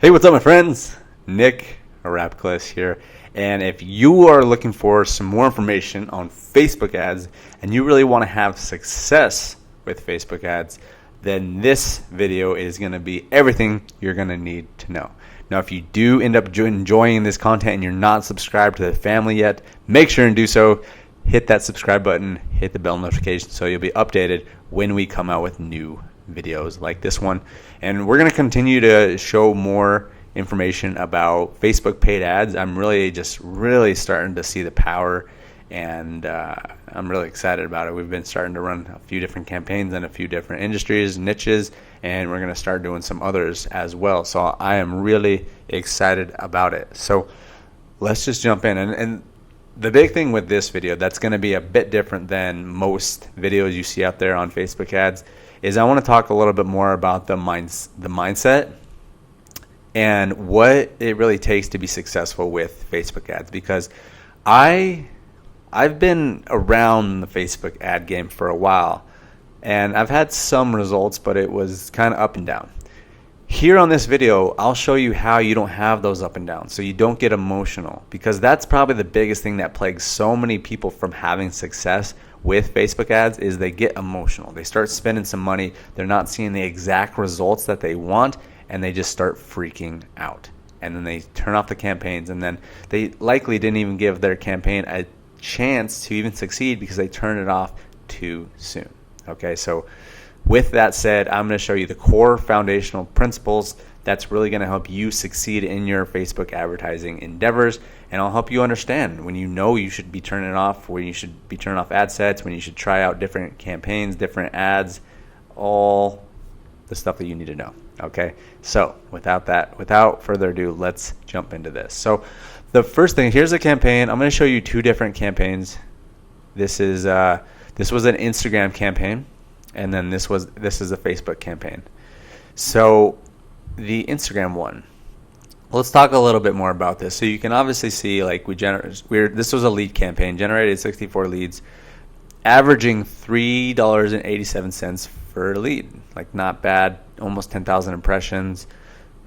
Hey, what's up, my friends? Nick Rapcliffe here. And if you are looking for some more information on Facebook ads and you really want to have success with Facebook ads, then this video is going to be everything you're going to need to know. Now, if you do end up enjoying this content and you're not subscribed to the family yet, make sure and do so. Hit that subscribe button, hit the bell notification so you'll be updated when we come out with new videos like this one. And we're going to continue to show more information about Facebook paid ads. I'm really starting to see the power, and I'm really excited about it. We've been starting to run a few different campaigns in a few different industries, niches, and we're going to start doing some others as well. So I am really excited about it. So let's just jump in. And the big thing with this video that's going to be a bit different than most videos you see out there on Facebook ads is I want to talk a little bit more about the mindset and what it really takes to be successful with Facebook ads, because I've been around the Facebook ad game for a while and I've had some results, but it was kind of up and down. Here on this video, I'll show you how you don't have those up and downs, so you don't get emotional, because that's probably the biggest thing that plagues so many people from having success with Facebook ads is they get emotional. They start spending some money, they're not seeing the exact results that they want, and they just start freaking out. And then they turn off the campaigns, and then they likely didn't even give their campaign a chance to even succeed because they turned it off too soon. Okay, so with that said, I'm going to show you the core foundational principles that's really going to help you succeed in your Facebook advertising endeavors, and I'll help you understand when you know you should be turning it off, when you should be turning off ad sets, when you should try out different campaigns, different ads, all the stuff that you need to know. Okay, so without further ado, let's jump into this. So the first thing, here's a campaign. I'm going to show you two different campaigns. This was an Instagram campaign, and then this is a Facebook campaign. So the Instagram one, let's talk a little bit more about this. So you can obviously see, like, this was a lead campaign, generated 64 leads, averaging $3.87 per lead. Like, not bad, almost 10,000 impressions.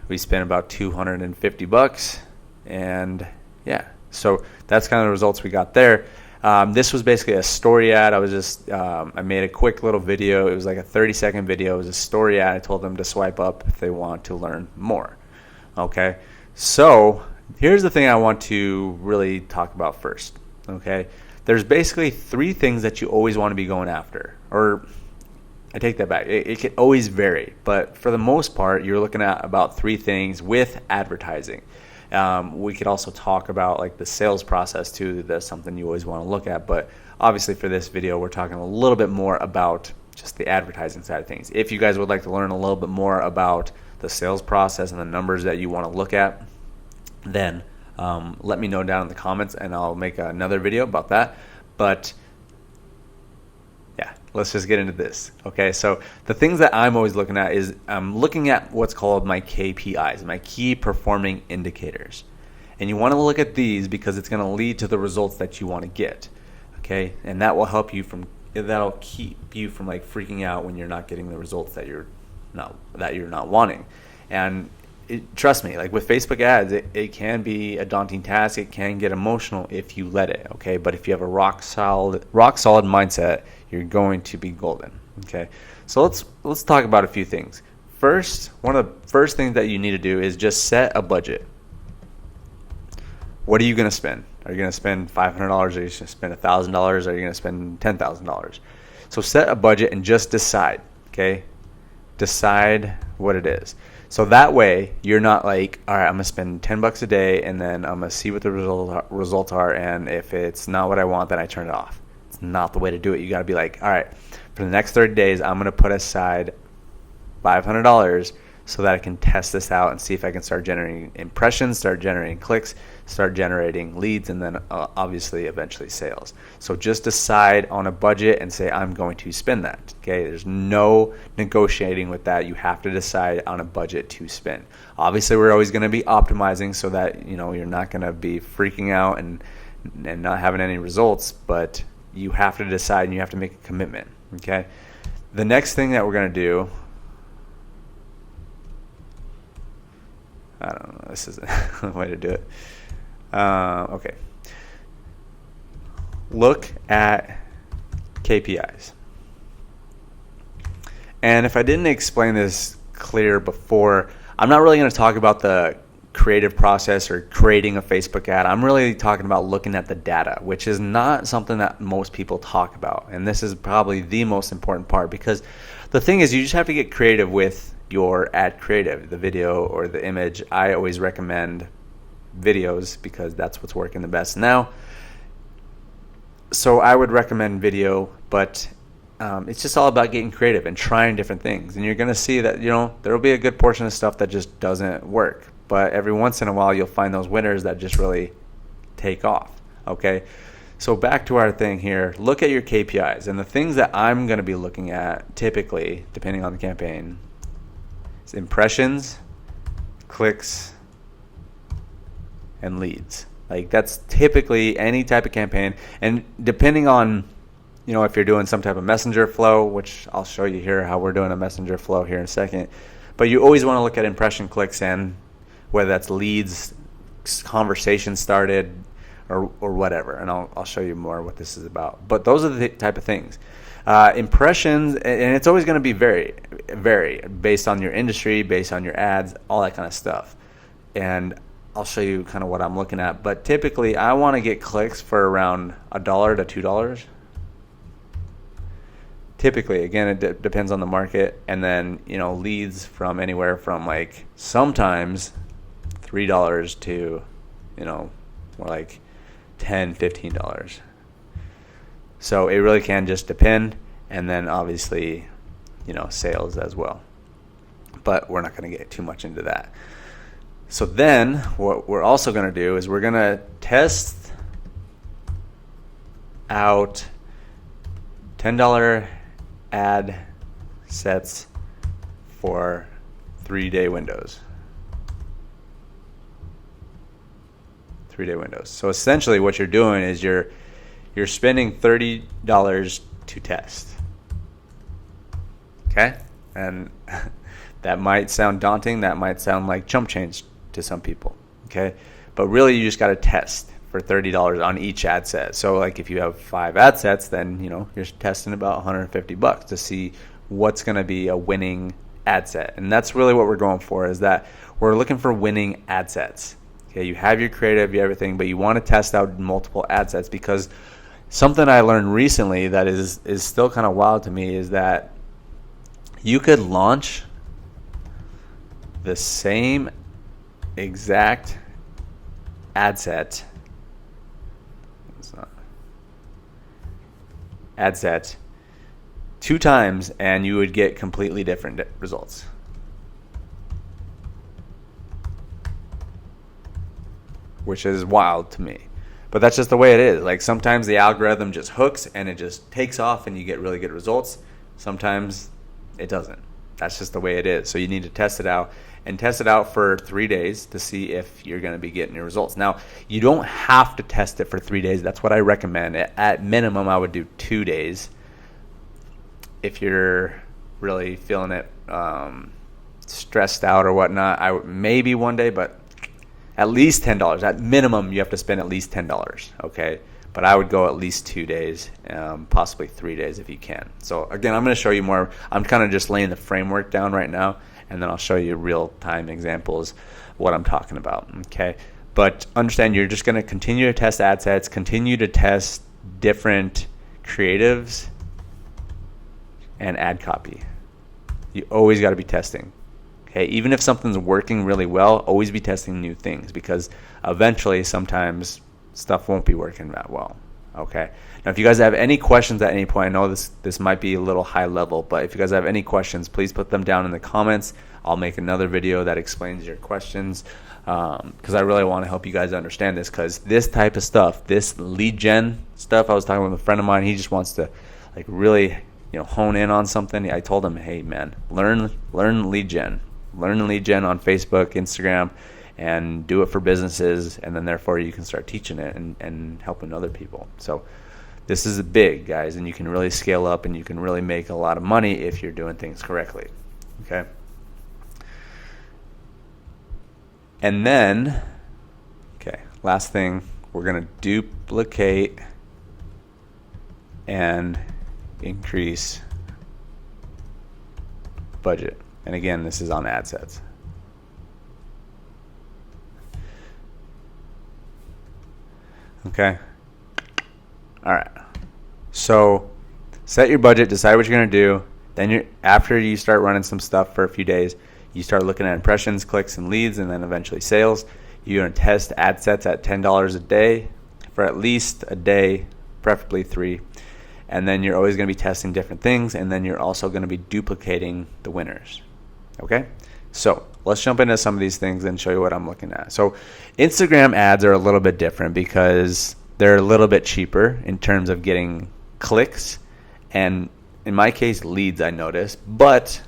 We spent about $250, and yeah, so that's kind of the results we got there. This was basically a story ad. I made a quick little video. It was like a 30-second video. It was a story ad. I told them to swipe up if they want to learn more. Okay, so here's the thing I want to really talk about first. Okay, there's basically three things that you always want to be going after, or I take that back. It can always vary, but for the most part, you're looking at about three things with advertising. We could also talk about like the sales process too. That's something you always want to look at, but obviously for this video, we're talking a little bit more about just the advertising side of things. If you guys would like to learn a little bit more about the sales process and the numbers that you want to look at, then let me know down in the comments and I'll make another video about that. But yeah, let's just get into this. Okay, so the things that I'm always looking at is I'm looking at what's called my KPIs, my key performing indicators. And you want to look at these because it's going to lead to the results that you want to get. Okay, and that will help you that'll keep you from like freaking out when you're not getting the results that you're not wanting. And trust me, like with Facebook ads, it can be a daunting task. It can get emotional if you let it. Okay, but if you have a rock solid mindset, you're going to be golden. Okay, so let's talk about a few things. First, one of the first things that you need to do is just set a budget. What are you going to spend? Are you going to spend $500? Are you going to spend $1,000? Are you going to spend $10,000? So set a budget and just decide. Okay, decide what it is. So that way you're not like, all right, I'm gonna spend $10 a day and then I'm gonna see what the results are, and if it's not what I want, then I turn it off. It's not the way to do it. You gotta be like, all right, for the next 30 days, I'm gonna put aside $500 so that I can test this out and see if I can start generating impressions, start generating clicks, start generating leads, and then obviously eventually sales. So just decide on a budget and say, I'm going to spend that. Okay, there's no negotiating with that. You have to decide on a budget to spend. Obviously, we're always going to be optimizing so that you're not going to be freaking out and not having any results, but you have to decide and you have to make a commitment. Okay, the next thing that we're going to do, I don't know. This isn't the way to do it. Okay. Look at KPIs. And if I didn't explain this clear before, I'm not really going to talk about the creative process or creating a Facebook ad. I'm really talking about looking at the data, which is not something that most people talk about. And this is probably the most important part, because the thing is, you just have to get creative with your ad creative, the video or the image. I always recommend videos because that's what's working the best now. So I would recommend video, but it's just all about getting creative and trying different things. And you're going to see that, there will be a good portion of stuff that just doesn't work. But every once in a while, you'll find those winners that just really take off. Okay? So back to our thing here. Look at your KPIs. And the things that I'm going to be looking at, typically, depending on the campaign, is impressions, clicks, and leads. Like, that's typically any type of campaign. And depending on, if you're doing some type of messenger flow, which I'll show you here how we're doing a messenger flow here in a second. But you always want to look at impression, clicks, and whether that's leads, conversation started, or whatever. And I'll show you more what this is about. But those are the type of things. Impressions, and it's always going to be vary based on your industry, based on your ads, all that kind of stuff. And I'll show you kind of what I'm looking at. But typically, I want to get clicks for around $1 to $2. Typically, again, it depends on the market. And then, leads from anywhere from like sometimes $3 to, more like $10, $15. So it really can just depend. And then obviously, sales as well. But we're not going to get too much into that. So then what we're also going to do is we're going to test out $10 ad sets for 3-day windows. 3-day windows. So essentially what you're doing is you're spending $30 to test. Okay? And that might sound daunting. That might sound like chump change to some people. Okay? But really you just got to test for $30 on each ad set. So like if you have 5 ad sets, then you're testing about $150 to see what's going to be a winning ad set. And that's really what we're going for, is that we're looking for winning ad sets. Okay, you have your creative, you have everything, but you want to test out multiple ad sets, because something I learned recently that is still kind of wild to me is that you could launch the same exact ad set ad set 2 times and you would get completely different results. Which is wild to me. But that's just the way it is. Like sometimes the algorithm just hooks and it just takes off and you get really good results. Sometimes it doesn't. That's just the way it is. So you need to test it out, and test it out for 3 days to see if you're going to be getting your results. Now, you don't have to test it for 3 days. That's what I recommend. At minimum, I would do 2 days if you're really feeling it stressed out or whatnot. I would maybe 1 day, but at least $10. At minimum, you have to spend at least $10, okay? But I would go at least 2 days, possibly 3 days if you can. So again, I'm going to show you more. I'm kind of just laying the framework down right now, and then I'll show you real-time examples of what I'm talking about, okay? But understand, you're just going to continue to test ad sets, continue to test different creatives and ad copy. You always got to be testing. Okay, even if something's working really well, always be testing new things, because eventually sometimes stuff won't be working that well. Okay. Now, if you guys have any questions at any point, I know this might be a little high level, but if you guys have any questions, please put them down in the comments. I'll make another video that explains your questions, because I really want to help you guys understand this, because this type of stuff, this lead gen stuff, I was talking with a friend of mine, he just wants to like really hone in on something. I told him, hey man, learn lead gen. Learn lead gen on Facebook, Instagram, and do it for businesses, and then therefore you can start teaching it and helping other people. So this is big, guys, and you can really scale up and you can really make a lot of money if you're doing things correctly. Okay. And then, okay, last thing, we're going to duplicate and increase budget. And again, this is on ad sets. Okay. All right. So set your budget, decide what you're going to do. Then after you start running some stuff for a few days, you start looking at impressions, clicks, and leads, and then eventually sales. You're going to test ad sets at $10 a day for at least a day, preferably 3. And then you're always going to be testing different things, and then you're also going to be duplicating the winners. Okay? So let's jump into some of these things and show you what I'm looking at. So Instagram ads are a little bit different because they're a little bit cheaper in terms of getting clicks and, in my case, leads, I noticed. But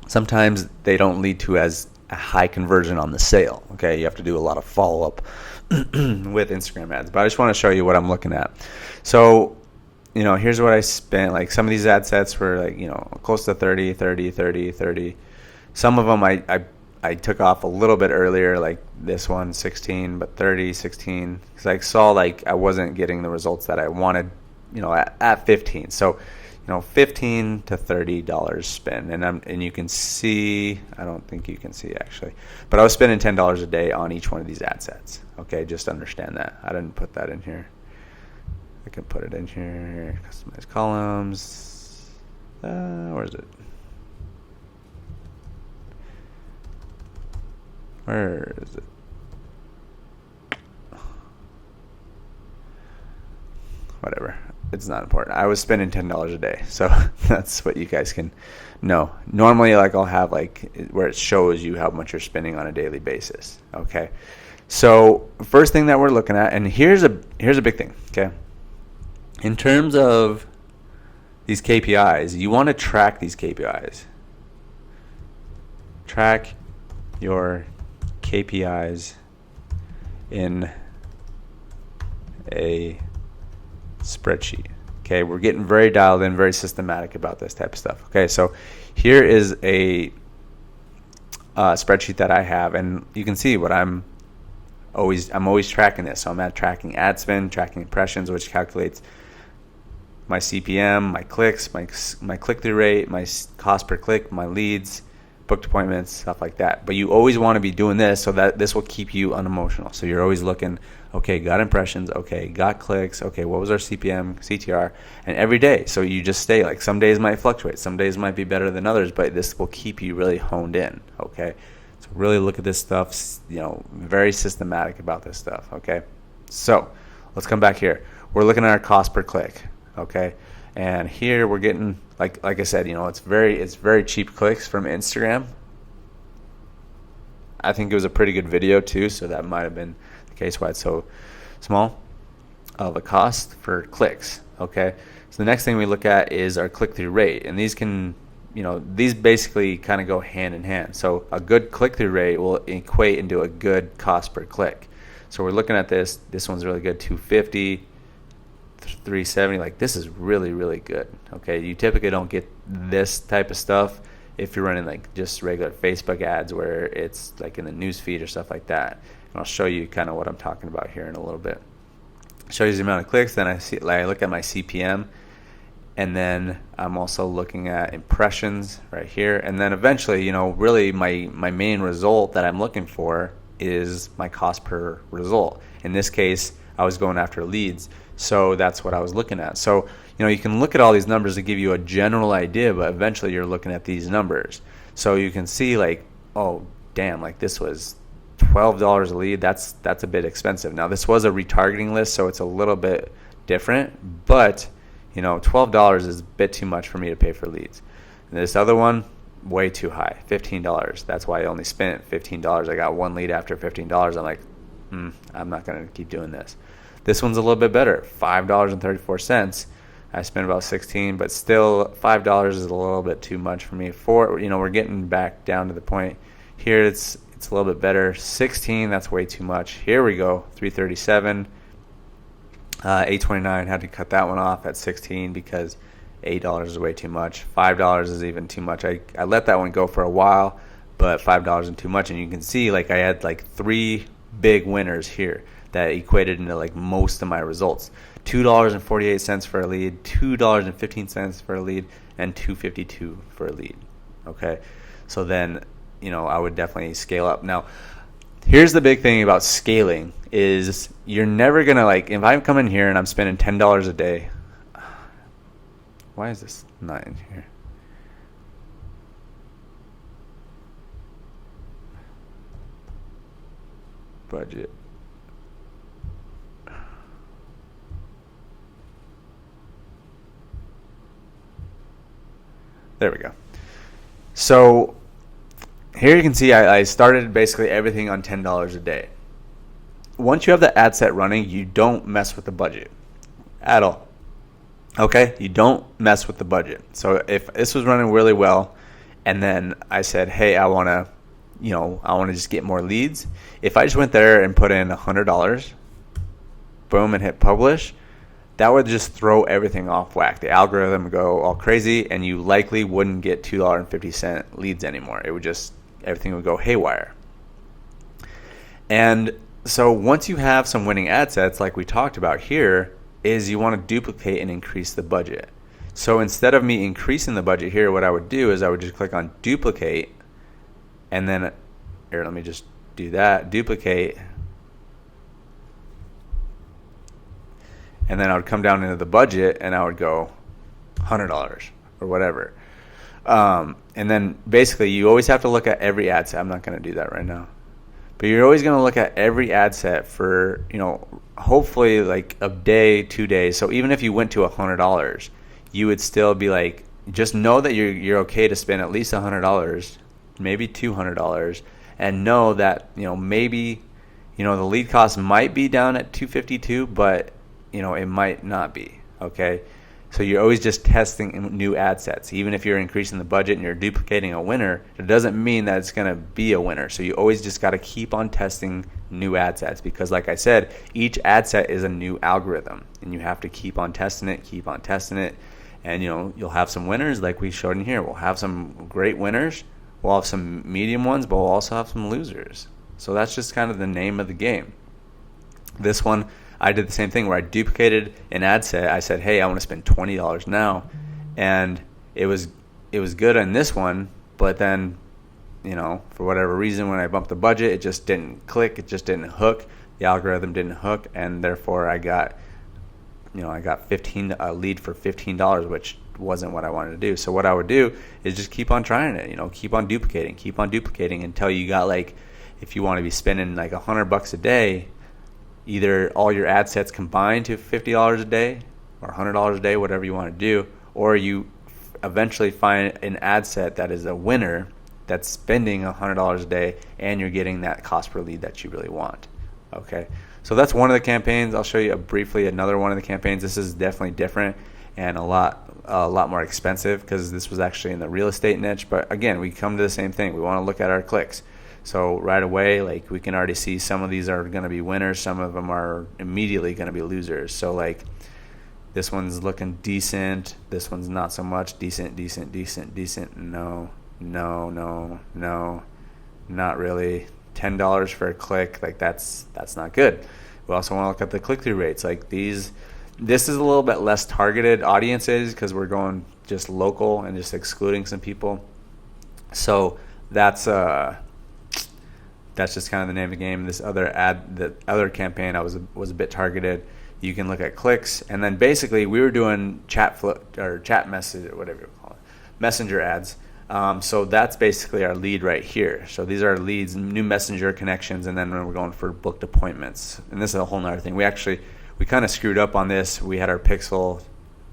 sometimes they don't lead to as a high conversion on the sale. Okay, you have to do a lot of follow-up with Instagram ads. But I just want to show you what I'm looking at. So, here's what I spent. Like some of these ad sets were like, close to 30. Some of them I took off a little bit earlier, like this one, 16, but 30, 16, because I saw like I wasn't getting the results that I wanted, at 15. So, $15 to $30 spend, and you can see. I don't think you can see actually, but I was spending $10 a day on each one of these ad sets. Okay, just understand that. I didn't put that in here. I can put it in here. Customize columns. Where is it? Where is it? Whatever. It's not important. I was spending $10 a day, so that's what you guys can know. Normally, like I'll have like where it shows you how much you're spending on a daily basis. Okay. So first thing that we're looking at, and here's a big thing. Okay. In terms of these KPIs, you want to track these KPIs. Track your KPIs in a spreadsheet. Okay, we're getting very dialed in, very systematic about this type of stuff. Okay, so here is a spreadsheet that I have, and you can see what I'm always tracking this. So I'm tracking ad spend, tracking impressions, which calculates my CPM, my clicks, my click-through rate, my cost per click, my leads, booked appointments, stuff like that. But you always want to be doing this so that this will keep you unemotional. So you're always looking, okay, got impressions, okay, got clicks, okay, what was our CPM, CTR, and every day. So you just stay, like some days might fluctuate, some days might be better than others, but this will keep you really honed in, okay? So really look at this stuff, very systematic about this stuff, okay? So let's come back here. We're looking at our cost per click, okay? And here we're getting, like I said, it's very cheap clicks from Instagram. I think it was a pretty good video too, so that might have been the case why it's so small of a cost for clicks. Okay, so the next thing we look at is our click-through rate, and these can, these basically kind of go hand in hand. So a good click-through rate will equate into a good cost per click. So we're looking at this. This one's really good, 250. 370. Like this is really, really good. Okay, you typically don't get this type of stuff if you're running like just regular Facebook ads where it's like in the news feed or stuff like that. And I'll show you kind of what I'm talking about here in a little bit. Show you the amount of clicks, then I look at my CPM, and then I'm also looking at impressions right here, and then eventually, really my main result that I'm looking for is my cost per result. In this case, I was going after leads. So that's what I was looking at. So, you can look at all these numbers to give you a general idea, but eventually you're looking at these numbers. So you can see like, oh, damn, like this was $12 a lead. That's a bit expensive. Now, this was a retargeting list, so it's a little bit different, but, $12 is a bit too much for me to pay for leads. And this other one, way too high, $15. That's why I only spent $15. I got one lead after $15. I'm like, I'm not going to keep doing this. This one's a little bit better, $5.34. I spent about $16, but still $5 is a little bit too much for me. We're getting back down to the point here. It's a little bit better. 16, that's way too much. Here we go, $3.37, $8.29. Had to cut that one off at 16 because $8 is way too much. $5 is even too much. I let that one go for a while, but $5 isn't too much. And you can see like I had like 3 big winners here that equated into like most of my results. $2.48 for a lead, $2.15 for a lead, and $2.52 for a lead. Okay, so then I would definitely scale up. Now, here's the big thing about scaling is you're never gonna, like, if I'm coming here and I'm spending $10 a day. Why is this not in here? Budget. There we go. So here you can see I started basically everything on $10 a day. Once you have the ad set running, you don't mess with the budget at all. Okay? You don't mess with the budget. So if this was running really well and then I said, hey, I want to just get more leads. If I just went there and put in $100, boom, and hit publish, that would just throw everything off whack. The algorithm would go all crazy, and you likely wouldn't get $2.50 leads anymore. It would just, everything would go haywire. And so once you have some winning ad sets, like we talked about here, is you want to duplicate and increase the budget. So instead of me increasing the budget here, what I would do is I would just click on duplicate, and then here, let me just do that, duplicate. And then I would come down into the budget and I would go $100 or whatever. And then basically you always have to look at every ad set. I'm not going to do that right now. But you're always going to look at every ad set for, hopefully like a day, 2 days. So even if you went to $100, you would still be like, just know that you're okay to spend at least $100, maybe $200, and know that, maybe, the lead cost might be down at $2.52, but it might not be, okay? So you're always just testing new ad sets. Even if you're increasing the budget and you're duplicating a winner, it doesn't mean that it's going to be a winner. So you always just got to keep on testing new ad sets because, like I said, each ad set is a new algorithm, and you have to keep on testing it, and you'll have some winners like we showed in here. We'll have some great winners. We'll have some medium ones, but we'll also have some losers. So that's just kind of the name of the game. This one, I did the same thing where I duplicated an ad set. I said, hey, I want to spend $20 now. And it was good on this one, but then, for whatever reason, when I bumped the budget, it just didn't click. It just didn't hook. The algorithm didn't hook, and therefore I got a lead for $15, which wasn't what I wanted to do. So what I would do is just keep on trying it, keep on duplicating until you got, like, if you want to be spending like $100 a day, either all your ad sets combined to $50 a day or $100 a day, whatever you want to do, or you eventually find an ad set that is a winner that's spending $100 a day and you're getting that cost per lead that you really want. Okay, so that's one of the campaigns. I'll show you briefly another one of the campaigns. This is definitely different and a lot more expensive because this was actually in the real estate niche. But again, we come to the same thing. We want to look at our clicks. So right away, like, we can already see some of these are going to be winners. Some of them are immediately going to be losers. So like this one's looking decent. This one's not so much. Decent. No, not really. $10 for a click, like that's not good. We also want to look at the click-through rates. Like this is a little bit less targeted audiences because we're going just local and just excluding some people. So that's just kind of the name of the game. This the other campaign, I was a bit targeted. You can look at clicks, and then basically we were doing chat message or whatever you call it, messenger ads. So that's basically our lead right here. So these are leads, new messenger connections, and then we're going for booked appointments. And this is a whole nother thing. We kind of screwed up on this. We had our pixel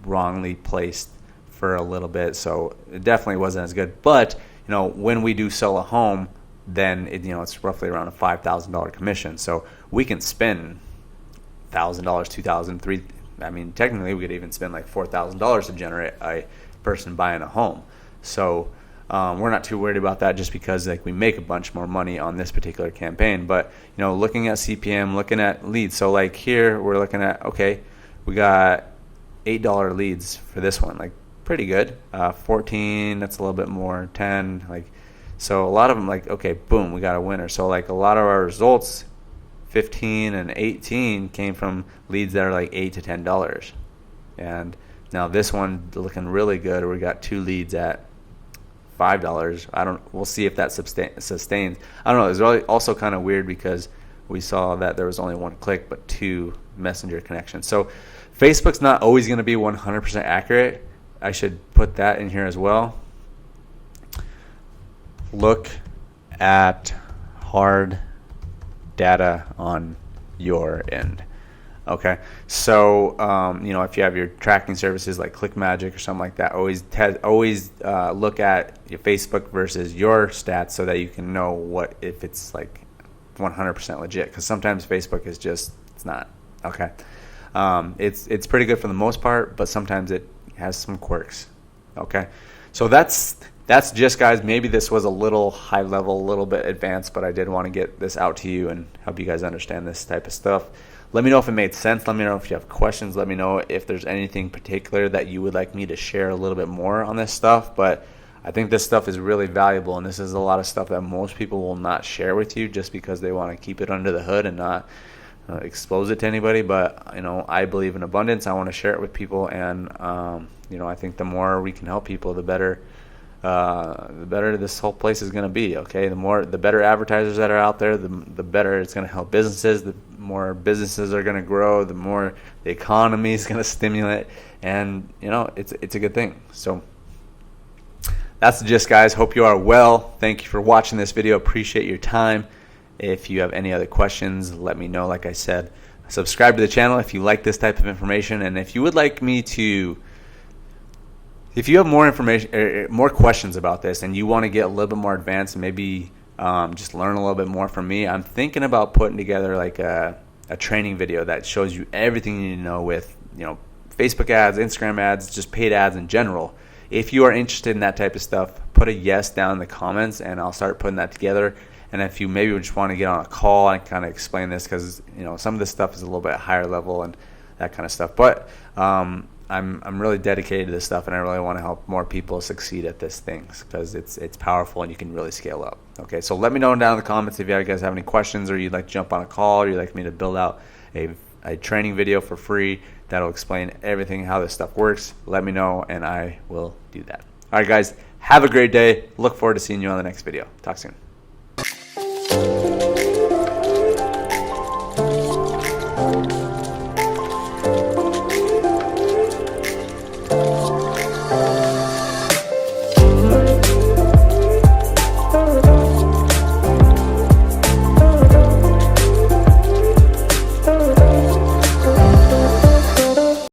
wrongly placed for a little bit, so it definitely wasn't as good. But when we do sell a home, then it's roughly around a $5,000 commission. So we can spend $1,000, $2,000, $3,000. I mean, technically we could even spend like $4,000 to generate a person buying a home. So we're not too worried about that just because like we make a bunch more money on this particular campaign. But looking at CPM, looking at leads. So like here we're looking at, okay, we got $8 leads for this one, like pretty good. 14, that's a little bit more. 10, like So a lot of them, like, okay, boom, we got a winner. So like a lot of our results, 15 and 18, came from leads that are like $8 to $10. And now this one looking really good. We got 2 leads at $5. We'll see if that sustains. I don't know. It's really also kind of weird because we saw that there was only 1 click but 2 messenger connections. So Facebook's not always going to be 100% accurate. I should put that in here as well. Look at hard data on your end. Okay, so if you have your tracking services like ClickMagic or something like that, always look at your Facebook versus your stats so that you can know if it's like 100% legit. Because sometimes Facebook is just, it's not. Okay, it's pretty good for the most part, but sometimes it has some quirks. Okay, so that's just, guys. Maybe this was a little high level, a little bit advanced, but I did want to get this out to you and help you guys understand this type of stuff. Let me know if it made sense. Let me know if you have questions. Let me know if there's anything particular that you would like me to share a little bit more on this stuff. But I think this stuff is really valuable, and this is a lot of stuff that most people will not share with you just because they want to keep it under the hood and not expose it to anybody. But I believe in abundance. I want to share it with people, and I think the more we can help people, the better this whole place is going to be. Okay, the better advertisers that are out there, the better it's going to help businesses. The more businesses are going to grow, the more the economy is going to stimulate, and it's a good thing. So that's the gist, guys. Hope you are well. Thank you for watching this video. Appreciate your time. If you have any other questions, let me know. Like I said, subscribe to the channel if you like this type of information, and if you would like me to, if you have more information, more questions about this, and you want to get a little bit more advanced and maybe just learn a little bit more from me, I'm thinking about putting together like a training video that shows you everything you need to know with Facebook ads, Instagram ads, just paid ads in general. If you are interested in that type of stuff, put a yes down in the comments, and I'll start putting that together. And if you maybe just want to get on a call and kind of explain this, because some of this stuff is a little bit higher level and that kind of stuff. But I'm really dedicated to this stuff, and I really want to help more people succeed at this thing because it's powerful and you can really scale up. Okay, so let me know down in the comments if you guys have any questions, or you'd like to jump on a call, or you'd like me to build out a training video for free that'll explain everything, how this stuff works. Let me know, and I will do that. All right, guys, have a great day. Look forward to seeing you on the next video. Talk soon.